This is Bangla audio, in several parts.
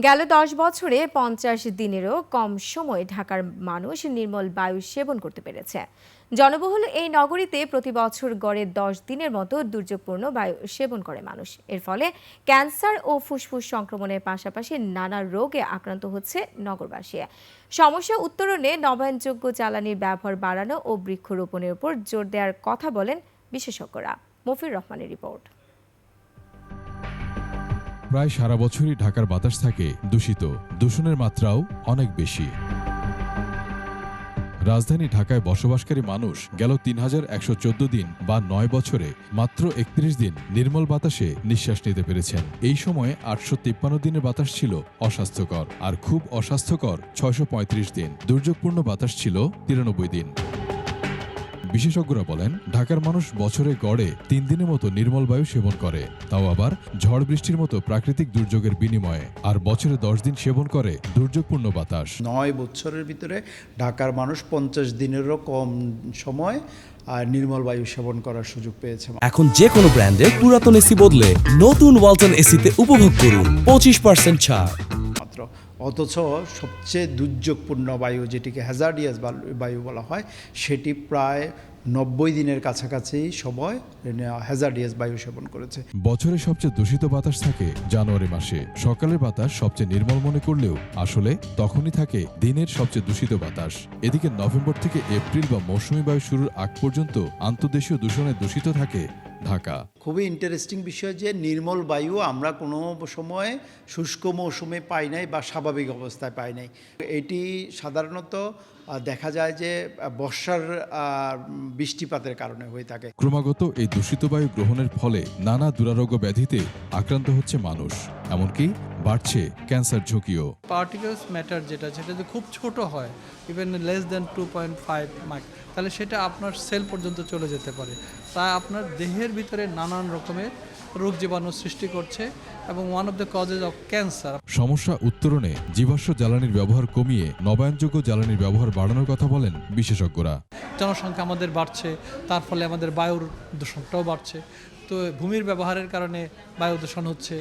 গেল ১০ বছরে ৫০ দিনেরও কম সময়ে ঢাকার মানুষ নির্মল বায়ু সেবন করতে পেরেছে। জনবহুল এই নগরীতে প্রতি বছর গড়ে ১০ দিনের মতো দুর্যোগপূর্ণ বায়ু সেবন করে মানুষ। এর ফলে ক্যান্সার ও ফুসফুস সংক্রমণের পাশাপাশি নানা রোগে আক্রান্ত হচ্ছে নগরবাসী। সমস্যা উত্তরণে নবায়নযোগ্য জ্বালানির ব্যবহার বাড়ানো ও বৃক্ষরোপণের উপর জোর দেওয়ার কথা বলেন বিশেষজ্ঞরা। মফির রহমানের রিপোর্ট। প্রায় সারা বছরই ঢাকার বাতাস থাকে দূষিত, দূষণের মাত্রাও অনেক বেশি। রাজধানী ঢাকায় বসবাসকারী মানুষ গেল ৩,১১৪ দিন বা ৯ বছরে মাত্র ৩১ দিন নির্মল বাতাসে নিঃশ্বাস নিতে পেরেছেন। এই সময়ে ৮৫৩ দিনের বাতাস ছিল অস্বাস্থ্যকর, আর খুব অস্বাস্থ্যকর ৬৩৫ দিন। দুর্যোগপূর্ণ বাতাস ছিল ৯৩ দিন। বিশেষজ্ঞরা বলেন, ঢাকার মানুষ বছরে গড়ে ৩ দিনের মতো নির্মল বায়ু সেবন করে, তাও আবার ঝড় বৃষ্টির মতো প্রাকৃতিক দুর্যোগের বিনিময়ে, আর বছরে ১০ দিন সেবন করে দুর্যোগপূর্ণ বাতাস। ৯ বছরের ভিতরে ঢাকার মানুষ ৫০ দিনেরও কম সময় নির্মল বায়ু সেবন করার সুযোগ পেয়েছে। এখন যে কোনো ব্র্যান্ডের পুরাতন এসি বদলে নতুন ওয়ালটন এসিতে উপভোগ করুন ২৫% ছাড়। অথচ সবচেয়ে দুর্যোগপূর্ণ বায়ু, যেটিকে হ্যাজার্ডিয়াস বায়ু বলা হয়, সেটি প্রায় ৯০ দিনের কাছাকাছি সময় হ্যাজার্ডিয়াস বায়ু সেবন করেছে। বছরে সবচেয়ে দূষিত বাতাস থাকে জানুয়ারি মাসে। সকালের বাতাস সবচেয়ে নির্মল মনে করলেও আসলে তখনই থাকে দিনের সবচেয়ে দূষিত বাতাস। এদিকে নভেম্বর থেকে এপ্রিল বা মৌসুমী বায়ু শুরুর আগ পর্যন্ত আন্তর্দেশীয় দূষণে দূষিত থাকে ঢাকা। খুবই ইন্টারেস্টিং বিষয় যে নির্মল বায়ু আমরা কোনো সময় শুষ্ক মৌসুমে পাই নাই বা স্বাভাবিক অবস্থায় পাই নাই। এটি সাধারণত দেখা যায় যে বর্ষার বৃষ্টিপাতের কারণে হয়ে থাকে। ক্রমাগত এই দূষিত বায়ু গ্রহণের ফলে নানা দুরারোগ্য ব্যাধিতে আক্রান্ত হচ্ছে মানুষ, এমনকি বাড়ছে ক্যান্সার ঝুঁকিও। পার্টিকেলস ম্যাটার যেটা যদি খুব ছোট হয়, ইভেন লেস দ্যান 2.5 মাইক, তাহলে সেটা আপনার সেল পর্যন্ত চলে যেতে পারে। তা আপনার দেহের ভিতরে নানান রকমের রোগ জীবাণু সৃষ্টি করছে এবং one of the causes of cancer. সমস্যা উত্তরণে জীবাশ্ম জ্বালানির ব্যবহার কমিয়ে নবায়নযোগ্য জ্বালানির ব্যবহার বাড়ানোর কথা বলেন বিশেষজ্ঞরা। জনসংখ্যা আমাদের বাড়ছে, তার ফলে আমাদের বায়ুর দূষণটাও বাড়ছে। তো ভূমির ব্যবহারের কারণে বায়ু দূষণ হচ্ছে।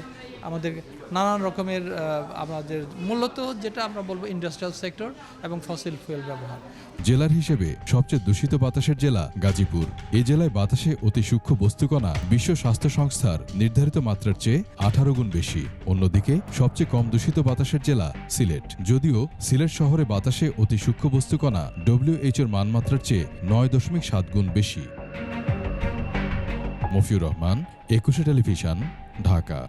আমাদের নানান রকমের আমাদের মূলত যেটা আমরা বলবো ইন্ডাস্ট্রিয়াল সেক্টর এবং ফসিল ফুয়েল ব্যবহার। জেলার হিসেবে সবচেয়ে দূষিত বাতাসের জেলা গাজীপুর। এই জেলায় বাতাসে অতি সূক্ষ্ম বস্তুকণা বিশ্ব স্বাস্থ্য সংস্থার নির্ধারিত মাত্রার চেয়ে ১৮ গুণ বেশি। অন্যদিকে সবচেয়ে কম দূষিত বাতাসের জেলা সিলেট, যদিও সিলেট শহরে বাতাসে অতি সূক্ষ্ম বস্তুকণা WHO মানমাত্রার চেয়ে ৯.৭ গুণ বেশি। মফিউর রহমান, ২১ টেলিভিশন, ঢাকা।